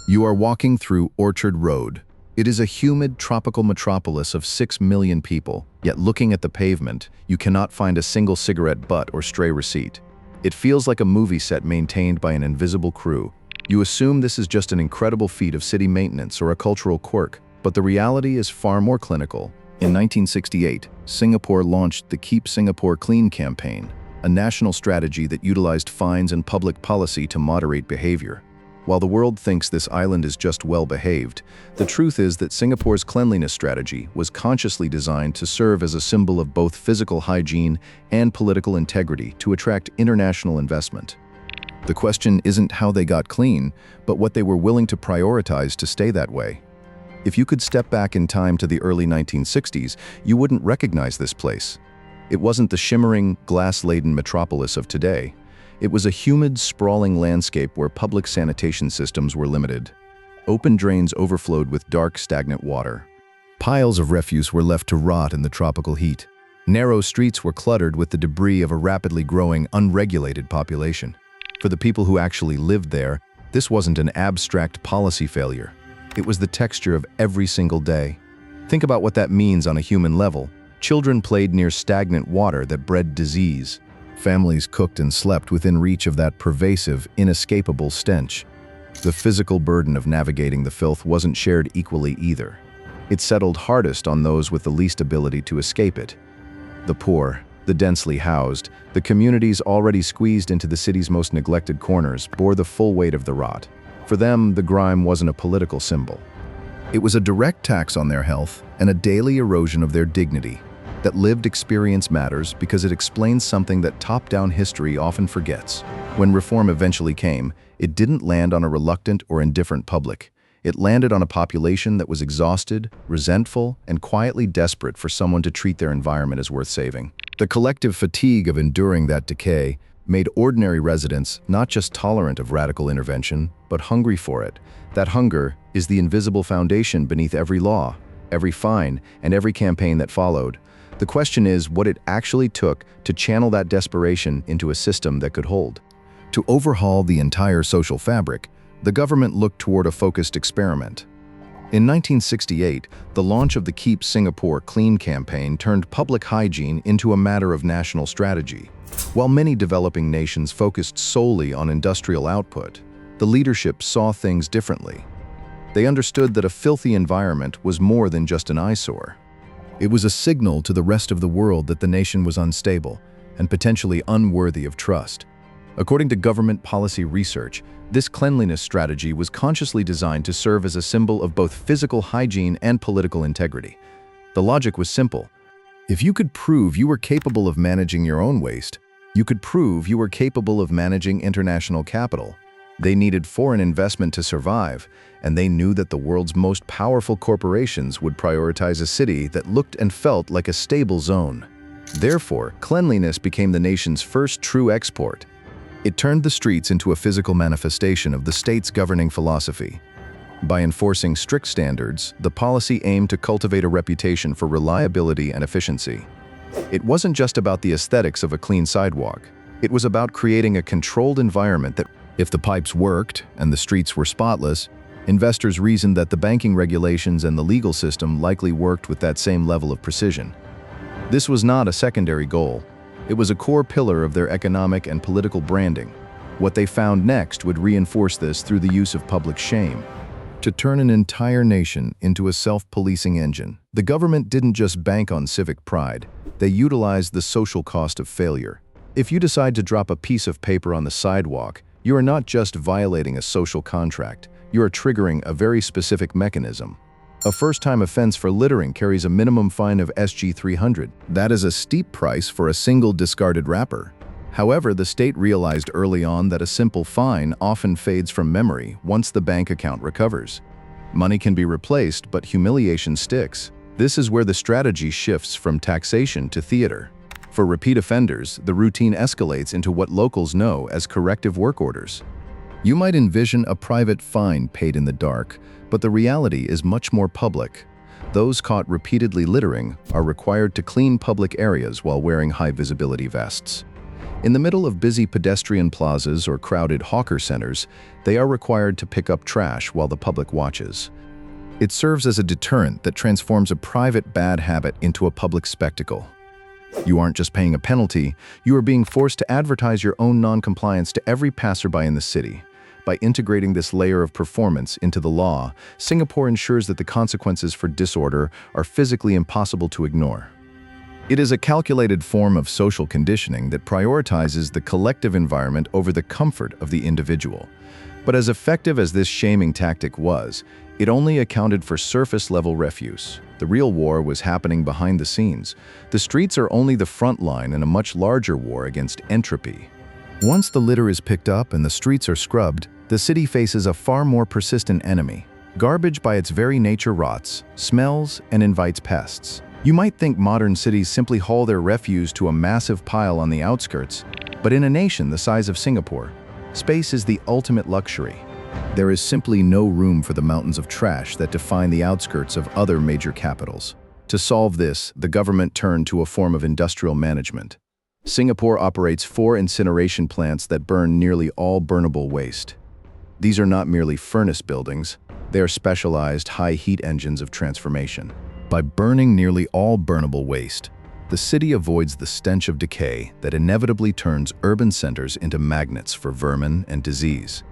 You are walking through Orchard Road. It is a humid, tropical metropolis of 6 million people, yet looking at the pavement, you cannot find a single cigarette butt or stray receipt. It feels like a movie set maintained by an invisible crew. You assume this is just an incredible feat of city maintenance or a cultural quirk, but the reality is far more clinical. In 1968, Singapore launched the Keep Singapore Clean campaign, a national strategy that utilized fines and public policy to moderate behavior. While the world thinks this island is just well-behaved, the truth is that Singapore's cleanliness strategy was consciously designed to serve as a symbol of both physical hygiene and political integrity to attract international investment. The question isn't how they got clean, but what they were willing to prioritize to stay that way. If you could step back in time to the early 1960s, you wouldn't recognize this place. It wasn't the shimmering, glass-laden metropolis of today. It was a humid, sprawling landscape where public sanitation systems were limited. Open drains overflowed with dark, stagnant water. Piles of refuse were left to rot in the tropical heat. Narrow streets were cluttered with the debris of a rapidly growing, unregulated population. For the people who actually lived there, this wasn't an abstract policy failure. It was the texture of every single day. Think about what that means on a human level. Children played near stagnant water that bred disease. Families cooked and slept within reach of that pervasive, inescapable stench. The physical burden of navigating the filth wasn't shared equally either. It settled hardest on those with the least ability to escape it. The poor, the densely housed, the communities already squeezed into the city's most neglected corners bore the full weight of the rot. For them, the grime wasn't a political symbol. It was a direct tax on their health and a daily erosion of their dignity. That lived experience matters because it explains something that top-down history often forgets. When reform eventually came, it didn't land on a reluctant or indifferent public. It landed on a population that was exhausted, resentful, and quietly desperate for someone to treat their environment as worth saving. The collective fatigue of enduring that decay made ordinary residents not just tolerant of radical intervention, but hungry for it. That hunger is the invisible foundation beneath every law, every fine, and every campaign that followed. The question is what it actually took to channel that desperation into a system that could hold. To overhaul the entire social fabric, the government looked toward a focused experiment. In 1968, the launch of the Keep Singapore Clean campaign turned public hygiene into a matter of national strategy. While many developing nations focused solely on industrial output, the leadership saw things differently. They understood that a filthy environment was more than just an eyesore. It was a signal to the rest of the world that the nation was unstable and potentially unworthy of trust. According to government policy research, this cleanliness strategy was consciously designed to serve as a symbol of both physical hygiene and political integrity. The logic was simple. If you could prove you were capable of managing your own waste, you could prove you were capable of managing international capital. They needed foreign investment to survive, and they knew that the world's most powerful corporations would prioritize a city that looked and felt like a stable zone. Therefore, cleanliness became the nation's first true export. It turned the streets into a physical manifestation of the state's governing philosophy. By enforcing strict standards, the policy aimed to cultivate a reputation for reliability and efficiency. It wasn't just about the aesthetics of a clean sidewalk. It was about creating a controlled environment that, if the pipes worked and the streets were spotless, investors reasoned that the banking regulations and the legal system likely worked with that same level of precision. This was not a secondary goal. It was a core pillar of their economic and political branding. What they found next would reinforce this through the use of public shame. To turn an entire nation into a self-policing engine, the government didn't just bank on civic pride, they utilized the social cost of failure. If you decide to drop a piece of paper on the sidewalk, you are not just violating a social contract, you are triggering a very specific mechanism. A first-time offense for littering carries a minimum fine of SG 300. That is a steep price for a single discarded wrapper. However, the state realized early on that a simple fine often fades from memory once the bank account recovers. Money can be replaced, but humiliation sticks. This is where the strategy shifts from taxation to theater. For repeat offenders, the routine escalates into what locals know as corrective work orders. You might envision a private fine paid in the dark, but the reality is much more public. Those caught repeatedly littering are required to clean public areas while wearing high-visibility vests. In the middle of busy pedestrian plazas or crowded hawker centers, they are required to pick up trash while the public watches. It serves as a deterrent that transforms a private bad habit into a public spectacle. You aren't just paying a penalty, you are being forced to advertise your own non-compliance to every passerby in the city. By integrating this layer of performance into the law, Singapore ensures that the consequences for disorder are physically impossible to ignore. It is a calculated form of social conditioning that prioritizes the collective environment over the comfort of the individual. But as effective as this shaming tactic was, it only accounted for surface-level refuse. The real war was happening behind the scenes. The streets are only the front line in a much larger war against entropy. Once the litter is picked up and the streets are scrubbed, the city faces a far more persistent enemy. Garbage by its very nature rots, smells, and invites pests. You might think modern cities simply haul their refuse to a massive pile on the outskirts, but in a nation the size of Singapore, space is the ultimate luxury. There is simply no room for the mountains of trash that define the outskirts of other major capitals. To solve this, the government turned to a form of industrial management. Singapore operates 4 incineration plants that burn nearly all burnable waste. These are not merely furnace buildings, they are specialized high-heat engines of transformation. By burning nearly all burnable waste, the city avoids the stench of decay that inevitably turns urban centers into magnets for vermin and disease.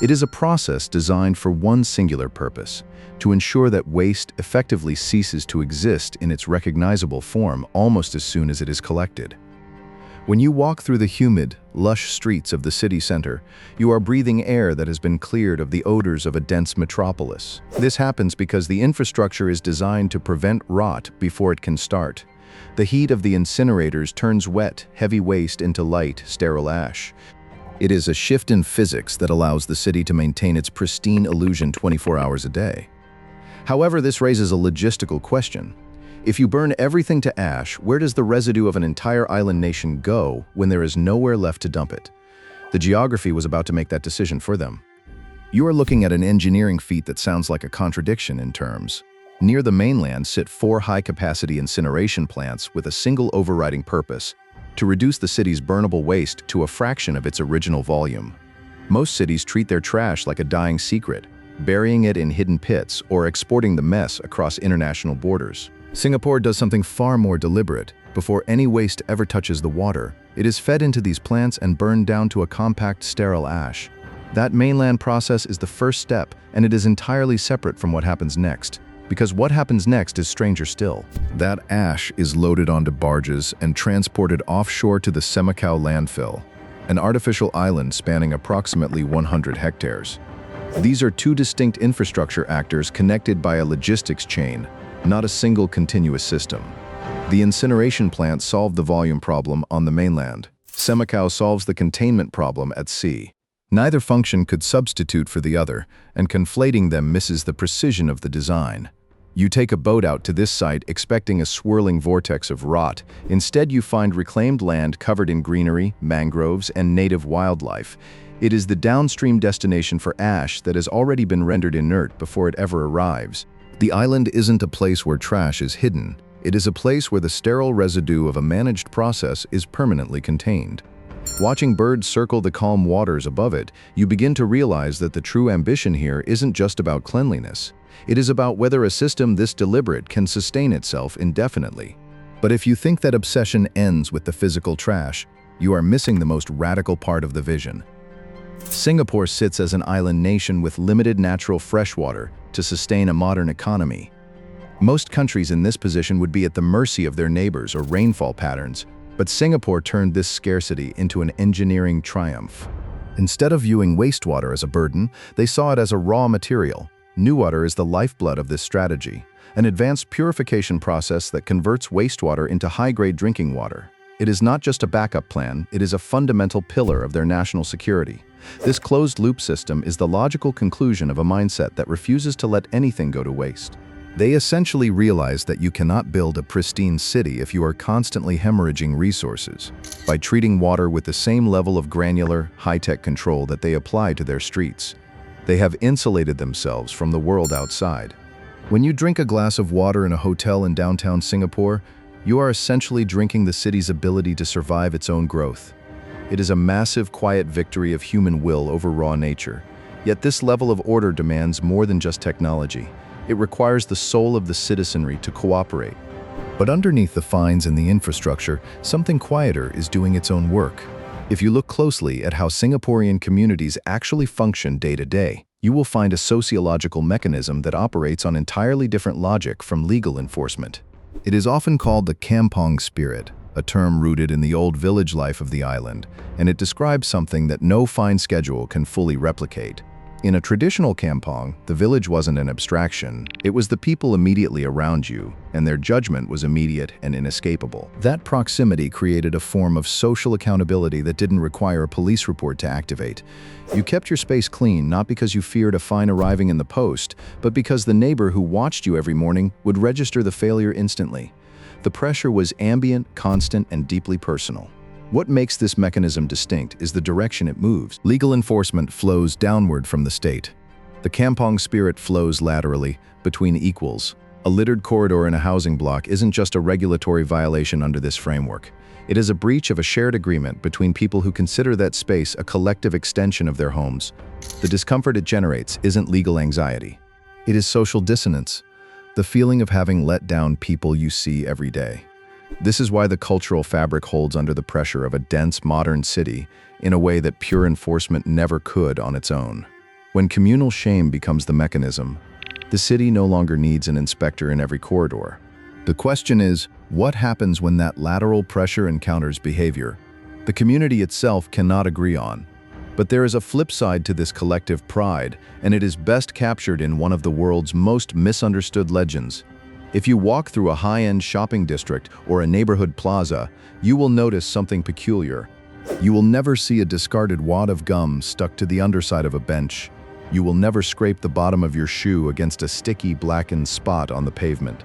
It is a process designed for one singular purpose: to ensure that waste effectively ceases to exist in its recognizable form almost as soon as it is collected. When you walk through the humid, lush streets of the city center, you are breathing air that has been cleared of the odors of a dense metropolis. This happens because the infrastructure is designed to prevent rot before it can start. The heat of the incinerators turns wet, heavy waste into light, sterile ash. It is a shift in physics that allows the city to maintain its pristine illusion 24 hours a day. However, this raises a logistical question. If you burn everything to ash, where does the residue of an entire island nation go when there is nowhere left to dump it? The geography was about to make that decision for them. You are looking at an engineering feat that sounds like a contradiction in terms. Near the mainland sit 4 high-capacity incineration plants with a single overriding purpose: to reduce the city's burnable waste to a fraction of its original volume. Most cities treat their trash like a dying secret, burying it in hidden pits or exporting the mess across international borders. Singapore does something far more deliberate. Before any waste ever touches the water, it is fed into these plants and burned down to a compact, sterile ash. That mainland process is the first step, and it is entirely separate from what happens next. Because what happens next is stranger still. That ash is loaded onto barges and transported offshore to the Semacao landfill, an artificial island spanning approximately 100 hectares. These are 2 distinct infrastructure actors connected by a logistics chain, not a single continuous system. The incineration plants solve the volume problem on the mainland. Semacao solves the containment problem at sea. Neither function could substitute for the other, and conflating them misses the precision of the design. You take a boat out to this site expecting a swirling vortex of rot. Instead, you find reclaimed land covered in greenery, mangroves, and native wildlife. It is the downstream destination for ash that has already been rendered inert before it ever arrives. The island isn't a place where trash is hidden. It is a place where the sterile residue of a managed process is permanently contained. Watching birds circle the calm waters above it, you begin to realize that the true ambition here isn't just about cleanliness. It is about whether a system this deliberate can sustain itself indefinitely. But if you think that obsession ends with the physical trash, you are missing the most radical part of the vision. Singapore sits as an island nation with limited natural freshwater to sustain a modern economy. Most countries in this position would be at the mercy of their neighbors or rainfall patterns, but Singapore turned this scarcity into an engineering triumph. Instead of viewing wastewater as a burden, they saw it as a raw material. Newater is the lifeblood of this strategy, an advanced purification process that converts wastewater into high-grade drinking water. It is not just a backup plan, it is a fundamental pillar of their national security. This closed-loop system is the logical conclusion of a mindset that refuses to let anything go to waste. They essentially realize that you cannot build a pristine city if you are constantly hemorrhaging resources. By treating water with the same level of granular, high-tech control that they apply to their streets, they have insulated themselves from the world outside. When you drink a glass of water in a hotel in downtown Singapore, you are essentially drinking the city's ability to survive its own growth. It is a massive, quiet victory of human will over raw nature. Yet this level of order demands more than just technology. It requires the soul of the citizenry to cooperate. But underneath the fines and the infrastructure, something quieter is doing its own work. If you look closely at how Singaporean communities actually function day to day, you will find a sociological mechanism that operates on entirely different logic from legal enforcement. It is often called the kampong spirit, a term rooted in the old village life of the island, and it describes something that no fine schedule can fully replicate. In a traditional kampong, the village wasn't an abstraction, it was the people immediately around you, and their judgment was immediate and inescapable. That proximity created a form of social accountability that didn't require a police report to activate. You kept your space clean not because you feared a fine arriving in the post, but because the neighbor who watched you every morning would register the failure instantly. The pressure was ambient, constant, and deeply personal. What makes this mechanism distinct is the direction it moves. Legal enforcement flows downward from the state. The kampong spirit flows laterally, between equals. A littered corridor in a housing block isn't just a regulatory violation under this framework. It is a breach of a shared agreement between people who consider that space a collective extension of their homes. The discomfort it generates isn't legal anxiety. It is social dissonance, the feeling of having let down people you see every day. This is why the cultural fabric holds under the pressure of a dense, modern city in a way that pure enforcement never could on its own. When communal shame becomes the mechanism, the city no longer needs an inspector in every corridor. The question is, what happens when that lateral pressure encounters behavior the community itself cannot agree on? But there is a flip side to this collective pride, and it is best captured in one of the world's most misunderstood legends. If you walk through a high-end shopping district or a neighborhood plaza, you will notice something peculiar. You will never see a discarded wad of gum stuck to the underside of a bench. You will never scrape the bottom of your shoe against a sticky, blackened spot on the pavement.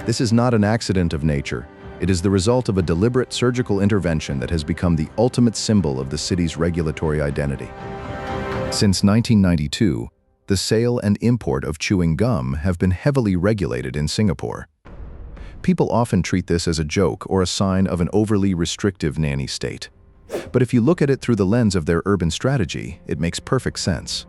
This is not an accident of nature. It is the result of a deliberate surgical intervention that has become the ultimate symbol of the city's regulatory identity. Since 1992, the sale and import of chewing gum have been heavily regulated in Singapore. People often treat this as a joke or a sign of an overly restrictive nanny state. But if you look at it through the lens of their urban strategy, it makes perfect sense.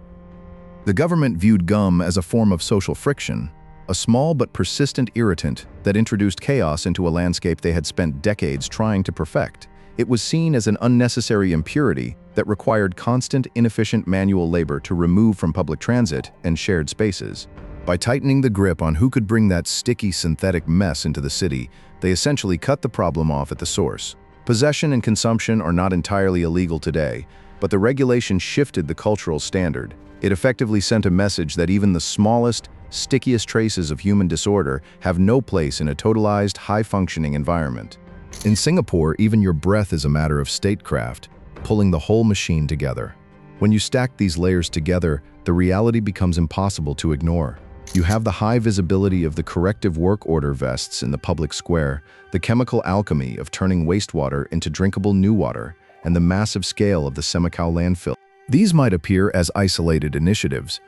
The government viewed gum as a form of social friction, a small but persistent irritant that introduced chaos into a landscape they had spent decades trying to perfect. It was seen as an unnecessary impurity that required constant, inefficient manual labor to remove from public transit and shared spaces. By tightening the grip on who could bring that sticky synthetic mess into the city, they essentially cut the problem off at the source. Possession and consumption are not entirely illegal today, but the regulation shifted the cultural standard. It effectively sent a message that even the smallest, stickiest traces of human disorder have no place in a totalized, high-functioning environment. In Singapore, even your breath is a matter of statecraft, pulling the whole machine together. When you stack these layers together, the reality becomes impossible to ignore. You have the high visibility of the corrective work order vests in the public square, the chemical alchemy of turning wastewater into drinkable new water, and the massive scale of the Semicao landfill. These might appear as isolated initiatives,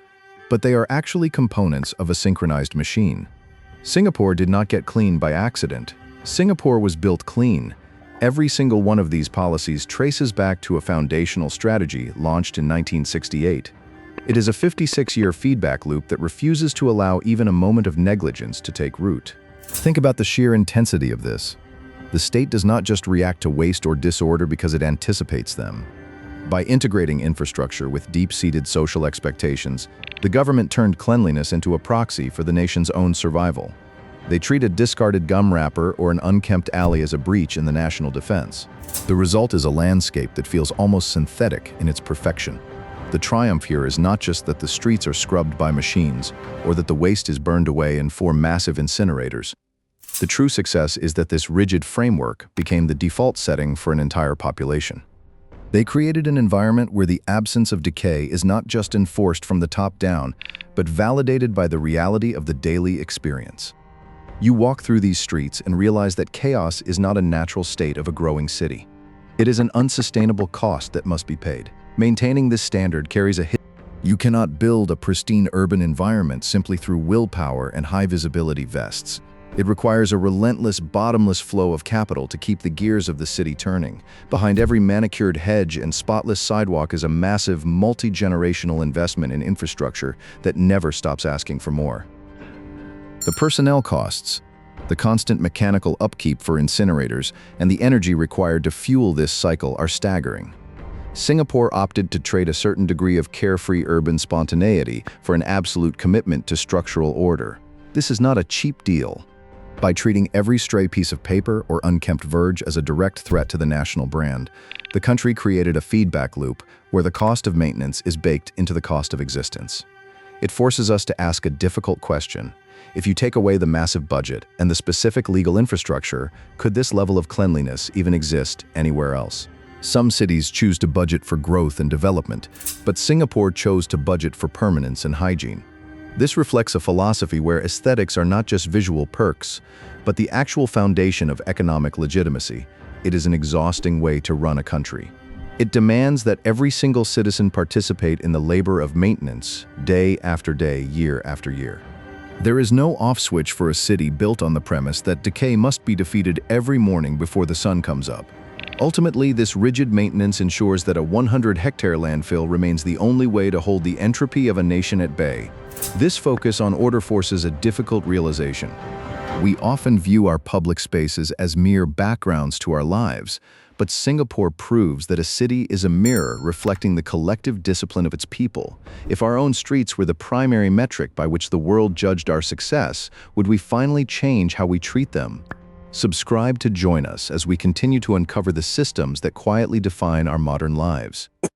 but they are actually components of a synchronized machine. Singapore did not get clean by accident. Singapore was built clean. Every single one of these policies traces back to a foundational strategy launched in 1968. It is a 56-year feedback loop that refuses to allow even a moment of negligence to take root. Think about the sheer intensity of this. The state does not just react to waste or disorder because it anticipates them. By integrating infrastructure with deep-seated social expectations, the government turned cleanliness into a proxy for the nation's own survival. They treat a discarded gum wrapper or an unkempt alley as a breach in the national defense. The result is a landscape that feels almost synthetic in its perfection. The triumph here is not just that the streets are scrubbed by machines or that the waste is burned away in 4 massive incinerators. The true success is that this rigid framework became the default setting for an entire population. They created an environment where the absence of decay is not just enforced from the top down, but validated by the reality of the daily experience. You walk through these streets and realize that chaos is not a natural state of a growing city. It is an unsustainable cost that must be paid. Maintaining this standard carries a hit. You cannot build a pristine urban environment simply through willpower and high-visibility vests. It requires a relentless, bottomless flow of capital to keep the gears of the city turning. Behind every manicured hedge and spotless sidewalk is a massive, multi-generational investment in infrastructure that never stops asking for more. The personnel costs, the constant mechanical upkeep for incinerators, and the energy required to fuel this cycle are staggering. Singapore opted to trade a certain degree of carefree urban spontaneity for an absolute commitment to structural order. This is not a cheap deal. By treating every stray piece of paper or unkempt verge as a direct threat to the national brand, the country created a feedback loop where the cost of maintenance is baked into the cost of existence. It forces us to ask a difficult question. If you take away the massive budget and the specific legal infrastructure, could this level of cleanliness even exist anywhere else? Some cities choose to budget for growth and development, but Singapore chose to budget for permanence and hygiene. This reflects a philosophy where aesthetics are not just visual perks, but the actual foundation of economic legitimacy. It is an exhausting way to run a country. It demands that every single citizen participate in the labor of maintenance, day after day, year after year. There is no off switch for a city built on the premise that decay must be defeated every morning before the sun comes up. Ultimately, this rigid maintenance ensures that a 100-hectare landfill remains the only way to hold the entropy of a nation at bay. This focus on order forces a difficult realization. We often view our public spaces as mere backgrounds to our lives, but Singapore proves that a city is a mirror reflecting the collective discipline of its people. If our own streets were the primary metric by which the world judged our success, would we finally change how we treat them? Subscribe to join us as we continue to uncover the systems that quietly define our modern lives.